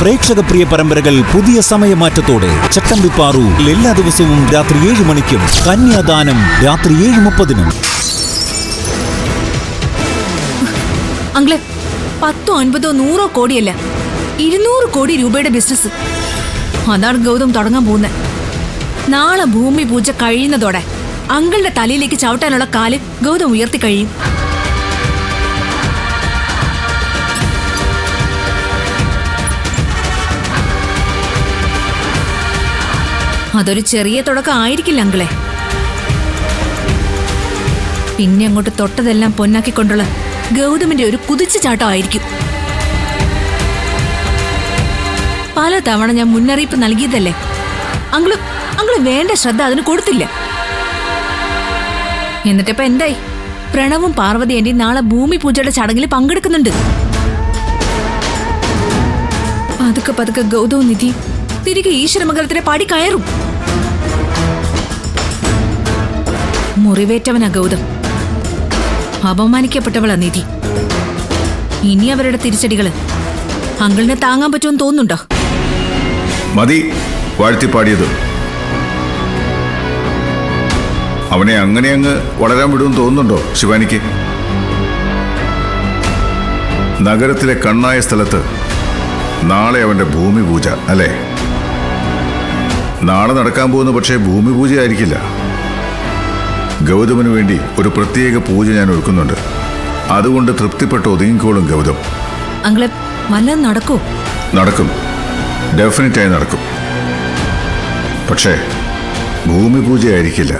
പ്രേക്ഷക പ്രിയ പരമ്പരകൾ പുതിയ സമയമാറ്റത്തോടെ ചട്ടമ്പിപ്പാറു എല്ലാ ദിവസവും രാത്രി 7 മണിക്കും കന്യാദാനം രാത്രി 7:30. അങ്കിളെ 10, 50, 100 കോടിയല്ല 200 കോടി രൂപയുടെ ബിസിനസ്. അതാണ് ഗൗതം തുടങ്ങാൻ പോകുന്നത്. നാളെ ഭൂമി പൂജ കഴിയുന്നതോടെ അങ്കിളുടെ തലയിലേക്ക് ചവിട്ടാനുള്ള കാല് ഗൗതം ഉയർത്തി കഴിയും. അതൊരു ചെറിയ തുടക്കം ആയിരിക്കില്ല അങ്കിളെ. പിന്നെ അങ്ങോട്ട് തൊട്ടതെല്ലാം പൊന്നാക്കിക്കൊണ്ടുള്ള ഗൗതമിന്റെ ഒരു കുതിച്ചു ചാട്ടമായിരിക്കും. പല തവണ ഞാൻ മുന്നറിയിപ്പ് നൽകിയതല്ലേ. അങ്കിള് വേണ്ട ശ്രദ്ധ അതിന് കൊടുത്തില്ല. എന്നിട്ടിപ്പ എന്തായി? പ്രണവും പാർവതി ആന്റി നാളെ ഭൂമി പൂജയുടെ ചടങ്ങിൽ പങ്കെടുക്കുന്നുണ്ട്. പതുക്കെ പതുക്കെ ഗൗതവും നിധി തിരികെ ഈശ്വരമംഗലത്തിലെ പടി കയറും. മുറിവേറ്റവനാ ഗൗതം, അപമാനിക്കപ്പെട്ടവളാ നിധി. ഇനി അവരുടെ തിരിച്ചടികള് അങ്കിളിനെ താങ്ങാൻ പറ്റുമെന്ന് തോന്നുന്നുണ്ടോ? മതി വാഴ്ത്തിപ്പാടിയത്. അവനെ അങ്ങനെ അങ്ങ് വളരാൻ വിടുമെന്ന് തോന്നുന്നുണ്ടോ ശിവാനിക്ക്? നഗരത്തിലെ കണ്ണായ സ്ഥലത്ത് നാളെ അവന്റെ ഭൂമി പൂജ അല്ലേ? നാളെ നടക്കാൻ പോകുന്ന പക്ഷേ ഭൂമി പൂജ ആയിരിക്കില്ല. ഗൗതമിന് വേണ്ടി ഒരു പ്രത്യേക പൂജ ഞാൻ ഒരുക്കുന്നുണ്ട്. അതുകൊണ്ട് തൃപ്തിപ്പെട്ട് ഒതുങ്ങിക്കോളും ഗൗതം. അങ്കിളെ വല്ലതും നടക്കൂ? നടക്കും, ഡെഫിനറ്റായി നടക്കും. പക്ഷേ ഭൂമി പൂജ ആയിരിക്കില്ല.